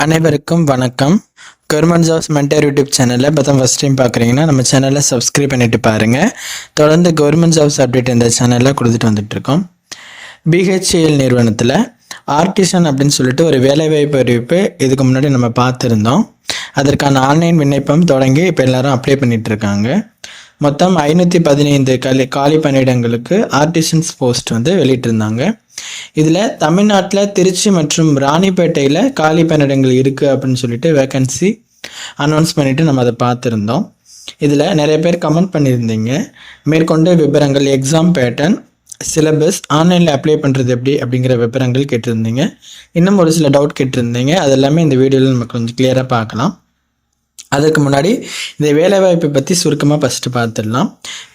அனைவருக்கும் வணக்கம். Government jobs mentor YouTube சேனலில் இப்போ தான் ஃபஸ்ட் டைம் பார்க்குறீங்கன்னா நம்ம சேனலை சப்ஸ்கிரைப் பண்ணிட்டு பாருங்கள். தொடர்ந்து கவர்மெண்ட் ஜாப்ஸ் அப்டேட் இந்த சேனலில் கொடுத்துட்டு வந்துட்டுருக்கோம். பிஹெச்ஏஎல் நிறுவனத்தில் ஆர்டிசன் அப்படின்னு சொல்லிட்டு ஒரு வேலைவாய்ப்பு அறிவிப்பு இதுக்கு முன்னாடி நம்ம பார்த்துருந்தோம். அதற்கான ஆன்லைன் விண்ணப்பம் தொடங்கி இப்போ எல்லாரும் அப்ளை பண்ணிட்டு இருக்காங்க. மொத்தம் 515 காலி பணியிடங்களுக்கு ஆர்டிசன்ஸ் போஸ்ட் வெளியிட்டிருந்தாங்க. இதில் தமிழ்நாட்டில் திருச்சி மற்றும் ராணிப்பேட்டையில் காலி பணியிடங்கள் இருக்குது அப்படின்னு சொல்லிட்டு வேக்கன்சி அனௌன்ஸ் பண்ணிவிட்டு நம்ம அதை பார்த்துருந்தோம். இதில் நிறைய பேர் கமெண்ட் பண்ணியிருந்தீங்க. மேற்கொண்டு விவரங்கள், எக்ஸாம் பேட்டர்ன், சிலபஸ், ஆன்லைனில் அப்ளை பண்ணுறது எப்படி அப்படிங்கிற விவரங்கள் கேட்டிருந்தீங்க. இன்னும் ஒரு சில டவுட் கேட்டிருந்தீங்க. அது எல்லாமே இந்த வீடியோவில் நம்ம கொஞ்சம் கிளியராக பார்க்கலாம். அதுக்கு முன்னாடி இந்த வேலைவாய்ப்பை பற்றி சுருக்கமாக ஃபஸ்ட்டு பார்த்துடலாம்.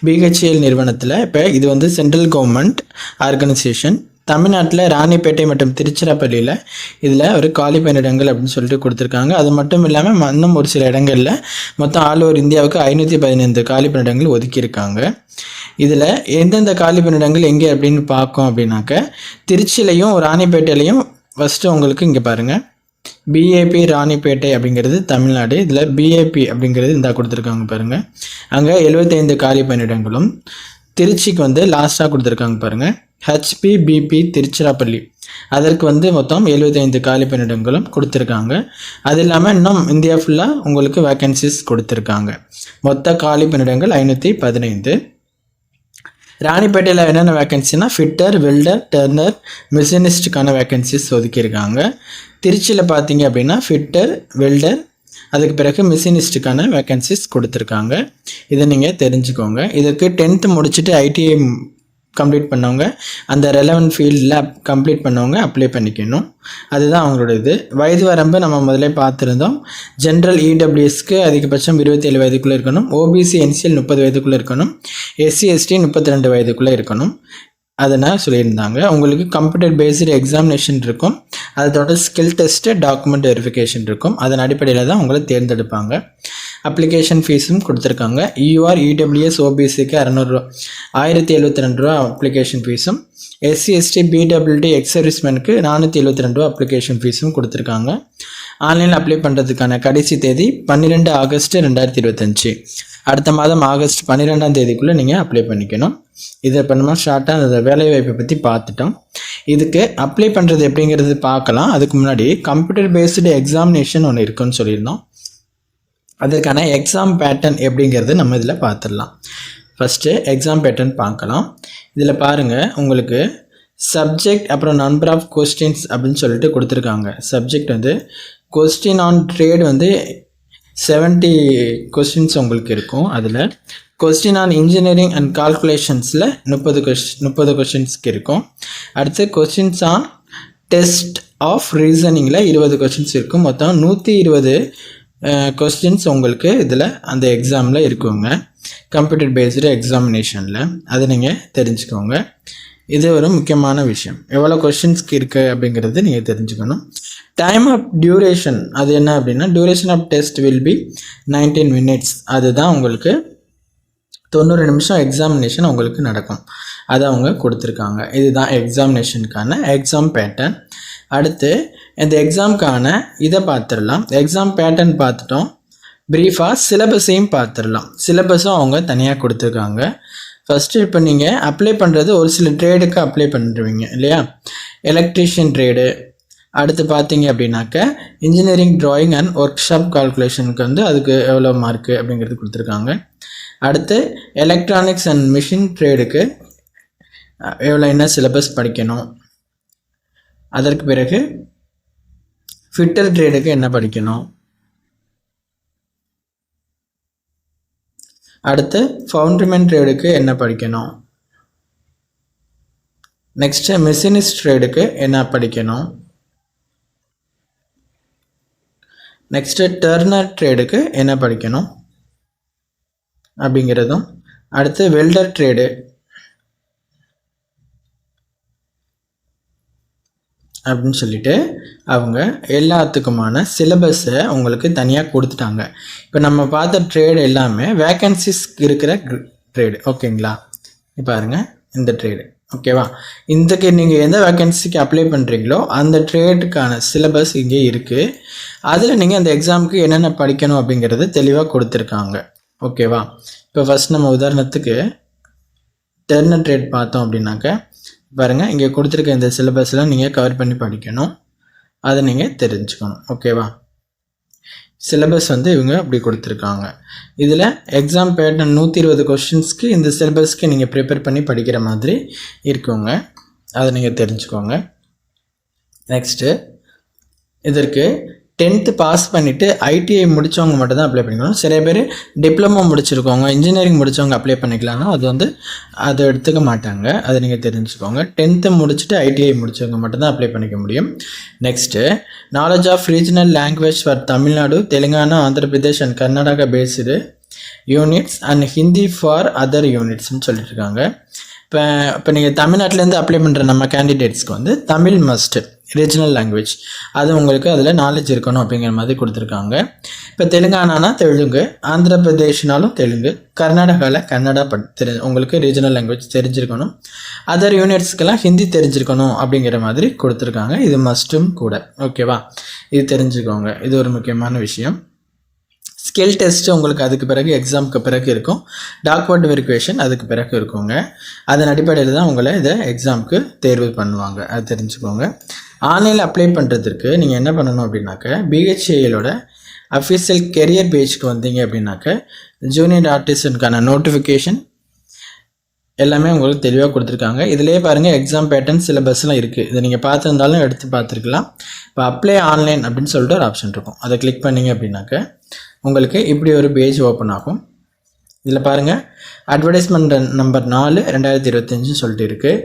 பிஹெச்ஏஎல் நிறுவனத்தில் இப்போ இது சென்ட்ரல் கவர்மெண்ட் ஆர்கனைசேஷன். தமிழ்நாட்டில் ராணிப்பேட்டை மற்றும் திருச்சிராப்பள்ளியில் இதில் ஒரு காலி பணியிடங்கள் அப்படின்னு சொல்லிட்டு கொடுத்துருக்காங்க. அது மட்டும் இல்லாமல் இன்னும் ஒரு சில இடங்களில் மொத்தம் ஆல் ஓவர் இந்தியாவுக்கு 515 காலி பணியிடங்கள் ஒதுக்கியிருக்காங்க. இதில் எந்தெந்த காலி பணியிடங்கள் எங்கே அப்படின்னு பார்க்கோம் அப்படின்னாக்க, திருச்சியிலையும் ராணிப்பேட்டையிலையும் ஃபஸ்ட்டு உங்களுக்கு இங்கே பாருங்கள், பிஏபி ராணிப்பேட்டை அப்படிங்கிறது தமிழ்நாடு. இதில் பிஏபி அப்படிங்கிறது இந்த கொடுத்துருக்காங்க பாருங்கள். அங்கே 75 காலி பணியிடங்களும், திருச்சிக்கு லாஸ்ட்டாக கொடுத்துருக்காங்க பாருங்கள், ஹெச்பிபிபி திருச்சிராப்பள்ளி, அதற்கு மொத்தம் 75 காலி பணியிடங்களும் கொடுத்துருக்காங்க. அது இல்லாமல் இன்னும் இந்தியா ஃபுல்லாக உங்களுக்கு வேக்கன்சிஸ் கொடுத்துருக்காங்க. மொத்த காலி பணியிடங்கள் 515. ராணிப்பேட்டையில் என்னென்ன வேக்கன்சினா ஃபிட்டர், வெல்டர், டர்னர், மிஷினிஸ்டுக்கான வேக்கன்சிஸ் ஒதுக்கியிருக்காங்க. திருச்சியில் பார்த்தீங்க அப்படின்னா ஃபிட்டர், வெல்டர், அதுக்கு பிறகு மிஷினிஸ்டுக்கான வேக்கன்சிஸ் கொடுத்துருக்காங்க. இதை நீங்கள் தெரிஞ்சுக்கோங்க. இதுக்கு 10th முடிச்சுட்டு ஐடிஐ கம்ப்ளீட் பண்ணவங்க, அந்த ரெலவெண்ட் ஃபீல்டில் கம்ப்ளீட் பண்ணவங்க அப்ளை பண்ணிக்கணும். அதுதான் அவங்களோட இது. வயது வரம்பு நம்ம முதல்ல பார்த்துருந்தோம். ஜென்ரல் இடபிள்யூஎஸ்க்கு அதிகபட்சம் 27 வயதுக்குள்ளே இருக்கணும். ஓபிசி என்சிஎல் 30 வயதுக்குள்ளே இருக்கணும். எஸ்சி எஸ்டி 32 வயதுக்குள்ளே இருக்கணும். அதனால் சொல்லியிருந்தாங்க. உங்களுக்கு கம்ப்யூட்டர் பேஸ்டு எக்ஸாமினேஷன் இருக்கும். அதோட ஸ்கில் டெஸ்ட்டு, டாக்குமெண்ட் வெரிஃபிகேஷன் இருக்கும். அதன் அடிப்படையில் தான் உங்களை தேர்ந்தெடுப்பாங்க. அப்ளிகேஷன் ஃபீஸும் கொடுத்துருக்காங்க. யூஆர், இடபிள்யூஎஸ், ஓபிசிக்கு 600 ரூபா, 1072 ரூபா அப்ளிகேஷன் ஃபீஸும், எஸ்சி எஸ்டி, பிடபிள்யூடி, எக்ஸ் சர்வீஸ்மேனுக்கு 472 ரூபா அப்ளிகேஷன் ஃபீஸும் கொடுத்துருக்காங்க. ஆன்லைனில் அப்ளை பண்ணுறதுக்கான கடைசி தேதி 12 ஆகஸ்ட் 2025. அடுத்த மாதம் ஆகஸ்ட் 12ஆம் தேதிக்குள்ளே நீங்கள் அப்ளை பண்ணிக்கணும். இதை இப்போ நம்ம ஷார்ட்டாக அந்த வேலைவாய்ப்பை பற்றி பார்த்துட்டோம். இதுக்கு அப்ளை பண்ணுறது எப்படிங்கிறது பார்க்கலாம். அதுக்கு முன்னாடி கம்ப்யூட்டர் பேஸ்டு எக்ஸாமினேஷன் ஒன்று இருக்குன்னு சொல்லியிருந்தோம். அதற்கான எக்ஸாம் பேட்டர்ன் எப்படிங்கிறது நம்ம இதில் பார்த்துடலாம். ஃபஸ்ட்டு எக்ஸாம் பேட்டர்ன் பார்க்கலாம். இதில் பாருங்கள், உங்களுக்கு சப்ஜெக்ட் அப்புறம் நம்பர் ஆஃப் கொஸ்டின்ஸ் அப்படின்னு சொல்லிட்டு கொடுத்துருக்காங்க. Subject question on trade 70 questions உங்களுக்கு இருக்கும். அதில் கொஸ்டின் ஆன் இன்ஜினியரிங் அண்ட் கால்குலேஷன்ஸில் 30 கொஸ்டின்ஸ்க்கு இருக்கும். அடுத்து கொஸ்டின்ஸ் ஆன் டெஸ்ட் ஆஃப் ரீசனிங்கில் 20 கொஸ்டின்ஸ் இருக்கும். மொத்தம் 120 கொஸ்டின்ஸ் உங்களுக்கு இதில் அந்த எக்ஸாமில் இருக்குங்க, கம்ப்யூட்டர் பேஸ்டு எக்ஸாமினேஷனில். அதை நீங்கள் தெரிஞ்சுக்கோங்க. இது ஒரு முக்கியமான விஷயம். எவ்வளோ கொஸ்டின்ஸ்க்கு இருக்குது அப்படிங்கிறது நீங்கள் தெரிஞ்சுக்கணும். டைம் ஆஃப் டியூரேஷன் அது என்ன அப்படின்னா, duration of test will be 19 minutes. அதுதான் உங்களுக்கு 90 நிமிஷம் எக்ஸாமினேஷன் உங்களுக்கு நடக்கும். அதை அவங்க கொடுத்துருக்காங்க. இதுதான் எக்ஸாமினேஷனுக்கான எக்ஸாம் பேட்டர்ன். அடுத்து இந்த எக்ஸாமுக்கான இதை பார்த்துடலாம். எக்ஸாம் பேட்டர்ன் பார்த்துட்டோம். ப்ரீஃபாக சிலபஸையும் பார்த்துடலாம். சிலபஸும் அவங்க தனியாக கொடுத்துருக்காங்க. ஃபஸ்ட்டு இப்போ நீங்கள் அப்ளை பண்ணுறது ஒரு சில ட்ரேடுக்கு அப்ளை பண்ணுறீங்க இல்லையா, எலக்ட்ரீஷியன் ட்ரேடு. அடுத்து பார்த்தீங்க அப்படின்னாக்க engineering drawing and workshop கால்குலேஷனுக்கு அதுக்கு எவ்வளோ மார்க்கு அப்படிங்கிறது கொடுத்துருக்காங்க. அடுத்து எலக்ட்ரானிக்ஸ் அண்ட் மிஷின் ட்ரேடுக்கு என்ன சிலபஸ் படிக்கணும். அதற்கு பிறகு ஃபிட்டர் ட்ரேடுக்கு என்ன படிக்கணும். அடுத்து ஃபவுண்டர்மேன் ட்ரேடுக்கு என்ன படிக்கணும். நெக்ஸ்ட்டு மிஷினிஸ்ட் ட்ரேடுக்கு என்ன படிக்கணும். நெக்ஸ்ட்டு டர்னர் ட்ரேடுக்கு என்ன படிக்கணும் அப்படிங்கிறதும். அடுத்து வெல்டர் ட்ரேடு, அப்படின்னு சொல்லிட்டு அவங்க எல்லாத்துக்குமான சிலபஸை உங்களுக்கு தனியாக கொடுத்துட்டாங்க. இப்போ நம்ம பார்த்த ட்ரேடு எல்லாமே வேக்கன்சிஸ் இருக்கிற ட்ரேடு. ஓகேங்களா, இப்போ பாருங்கள் இந்த ட்ரேடு ஓகேவா? இதுக்கு நீங்கள் எந்த வேக்கன்சிக்கு அப்ளை பண்ணுறீங்களோ அந்த ட்ரேடுக்கான சிலபஸ் இங்கே இருக்குது. அதில் நீங்கள் அந்த எக்ஸாமுக்கு என்னென்ன படிக்கணும் அப்படிங்கிறது தெளிவாக கொடுத்துருக்காங்க. ஓகேவா? இப்போ ஃபஸ்ட் நம்ம உதாரணத்துக்கு டர்னர் ட்ரேட் பார்த்தோம் அப்படின்னாக்க பாருங்கள், இங்கே கொடுத்துருக்க இந்த சிலபஸ்லாம் நீங்கள் கவர் பண்ணி படிக்கணும். அதை நீங்கள் தெரிஞ்சுக்கணும். ஓகேவா? சிலபஸ் வந்து இவங்க அப்படி கொடுத்துருக்காங்க. இதில் எக்ஸாம் பேட்டர்ன் 120 கொஷின்ஸ்க்கு இந்த சிலபஸ்க்கு நீங்கள் ப்ரிப்பேர் பண்ணி படிக்கிற மாதிரி இருக்குங்க. அதை நீங்கள் தெரிஞ்சுக்கோங்க. நெக்ஸ்ட்டு இதற்கு 10th பாஸ் பண்ணிவிட்டு ஐடிஐ முடித்தவங்க மட்டும் தான் அப்ளை பண்ணிக்கணும். சில பேர் டிப்ளமோ முடிச்சிருக்கவங்க, இன்ஜினியரிங் முடித்தவங்க அப்ளை பண்ணிக்கலாம்னா அது வந்து அதை எடுத்துக்க மாட்டாங்க. அதை நீங்கள் தெரிஞ்சுக்கோங்க. 10th முடிச்சுட்டு ஐடிஐ முடித்தவங்க மட்டும் தான் அப்ளை பண்ணிக்க முடியும். Next knowledge of regional language for Tamil Nadu, Telangana, Andhra Pradesh and Karnataka based units and Hindi for other யூனிட்ஸ்னு சொல்லிட்டு இருக்காங்க. இப்போ நீங்கள் தமிழ்நாட்டிலேருந்து அப்ளை பண்ணுற நம்ம கேண்டிடேட்ஸ்க்கு வந்து தமிழ் மஸ்ட்டு, ரீஜனல் லாங்குவேஜ் அது உங்களுக்கு அதில் நாலேஜ் இருக்கணும் அப்படிங்கிற மாதிரி கொடுத்துருக்காங்க. இப்போ தெலுங்கானானா தெலுங்கு, ஆந்திர பிரதேஷ்னாலும் தெலுங்கு, கர்நாடகாவில் கன்னடா உங்களுக்கு ரீஜனல் லாங்குவேஜ் தெரிஞ்சிருக்கணும். அதர் யூனிட்ஸ்க்கெல்லாம் ஹிந்தி தெரிஞ்சிருக்கணும் அப்படிங்கிற மாதிரி கொடுத்துருக்காங்க. இது மஸ்ட்டும் கூட. ஓகேவா? இது தெரிஞ்சுக்கோங்க. இது ஒரு முக்கியமான விஷயம். ஸ்கில் டெஸ்ட்டு உங்களுக்கு அதுக்கு பிறகு எக்ஸாமுக்கு பிறகு இருக்கும். டாக்குமெண்ட் வெரிஃபிகேஷன் அதுக்கு பிறகு இருக்குங்க. அதன் அடிப்படையில் தான் உங்களை இதை எக்ஸாமுக்கு தேர்வு பண்ணுவாங்க. அது தெரிஞ்சுக்கோங்க. ஆன்லைனில் அப்ளை பண்ணுறதுக்கு நீங்கள் என்ன பண்ணணும் அப்படின்னாக்க பிஹெச்ஏஎலோட அஃபிஷியல் கெரியர் பேஜ்க்கு வந்தீங்க அப்படின்னாக்க ஜூனியர் ஆர்டிஸ்டுக்கான நோட்டிஃபிகேஷன் எல்லாமே உங்களுக்கு தெளிவாக கொடுத்துருக்காங்க. இதிலே பாருங்கள் எக்ஸாம் பேட்டர்ன் சிலபஸ்லாம் இருக்குது. இதை நீங்கள் பார்த்துருந்தாலும் எடுத்து பார்த்துருக்கலாம். இப்போ அப்ளை ஆன்லைன் அப்படின்னு சொல்லிட்டு ஒரு ஆப்ஷன் இருக்கும். அதை கிளிக் பண்ணிங்க அப்படின்னாக்க உங்களுக்கு இப்படி ஒரு பேஜ் ஓப்பன் ஆகும். இதில் பாருங்கள் அட்வர்டைஸ்மெண்ட் நம்பர் 4/2025 சொல்லிட்டு இருக்குது.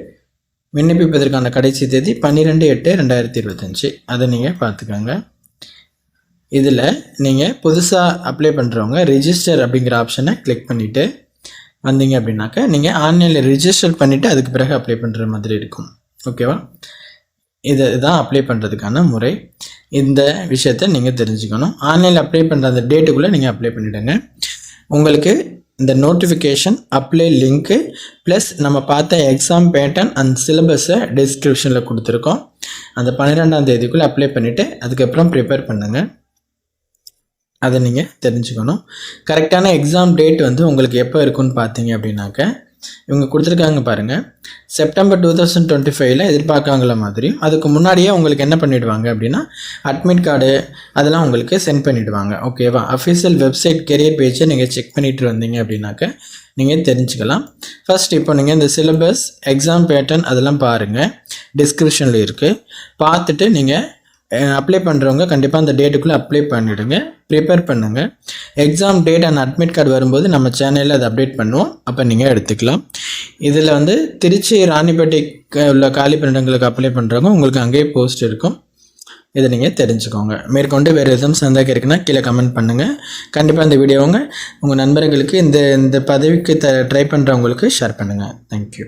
விண்ணப்பிப்பதற்கான கடைசி தேதி 12/8/2025. அதை நீங்கள் பார்த்துக்கோங்க. இதில் நீங்கள் புதுசாக அப்ளை பண்ணுறவங்க ரிஜிஸ்டர் அப்படிங்கிற ஆப்ஷனை கிளிக் பண்ணிவிட்டு வந்தீங்க அப்படின்னாக்க நீங்கள் ஆன்லைனில் ரிஜிஸ்டர் பண்ணிவிட்டு அதுக்கு பிறகு அப்ளை பண்ணுற மாதிரி இருக்கும். ஓகேவா? இதுதான் அப்ளை பண்ணுறதுக்கான முறை. இந்த விஷயத்தை நீங்கள் தெரிஞ்சுக்கணும். ஆன்லைனில் அப்ளை பண்ணுற அந்த டேட்டுக்குள்ளே நீங்கள் அப்ளை பண்ணிவிடுங்க. உங்களுக்கு இந்த நோட்டிஃபிகேஷன், அப்ளை லிங்க்கு ப்ளஸ் நம்ம பார்த்த எக்ஸாம் பேட்டர்ன் அண்ட் சிலபஸை டிஸ்கிரிப்ஷனில் கொடுத்துருக்கோம். அந்த 12ஆம் தேதிக்குள்ளே அப்ளை பண்ணிவிட்டு அதுக்கப்புறம் ப்ரிப்பேர் பண்ணுங்கள். அதை நீங்கள் தெரிஞ்சுக்கணும். கரெக்டான எக்ஸாம் டேட் வந்து உங்களுக்கு எப்போ இருக்குன்னு பார்த்தீங்க அப்படின்னாக்க இவங்க கொடுத்துருக்காங்க பாருங்கள். செப்டம்பர் 2025 எதிர்பார்க்காங்கள மாதிரி அதுக்கு முன்னாடியே உங்களுக்கு என்ன பண்ணிவிடுவாங்க அப்படின்னா அட்மிட் கார்டு அதெல்லாம் உங்களுக்கு சென்ட் பண்ணிவிடுவாங்க. ஓகேவா? அஃபிஷியல் வெப்சைட் கெரியர் பேஜை நீங்கள் செக் பண்ணிட்டு வந்தீங்க அப்படின்னாக்க நீங்கள் தெரிஞ்சுக்கலாம். ஃபர்ஸ்ட் இப்போ நீங்கள் இந்த சிலபஸ், எக்ஸாம் பேட்டர்ன் அதெல்லாம் பாருங்கள். டிஸ்கிரிப்ஷனில் இருக்குது. பார்த்துட்டு நீங்கள் அப்ளை பண்ணுறவங்க கண்டிப்பாக அந்த டேட்டுக்குள்ளே அப்ளை பண்ணிவிடுங்க. ப்ரிப்பேர் பண்ணுங்கள். Exam date and admit card வரும்போது நம்ம சேனலில் அதை அப்டேட் பண்ணுவோம். அப்போ நீங்கள் எடுத்துக்கலாம். இதில் வந்து திருச்சி, ராணிப்பேட்டைக்கு உள்ள காலி பணியிடங்களுக்கு அப்ளை பண்ணுறவங்க உங்களுக்கு அங்கேயே போஸ்ட் இருக்கும். இதை நீங்கள் தெரிஞ்சுக்கோங்க. மேற்கொண்டு வேறு எதுவும் சந்தேகம் இருக்குன்னா கீழே கமெண்ட் பண்ணுங்கள். கண்டிப்பாக இந்த வீடியோவுங்க உங்கள் நண்பர்களுக்கு இந்த பதவிக்கு ட்ரை பண்ணுறவங்களுக்கு ஷேர் பண்ணுங்கள். தேங்க்யூ.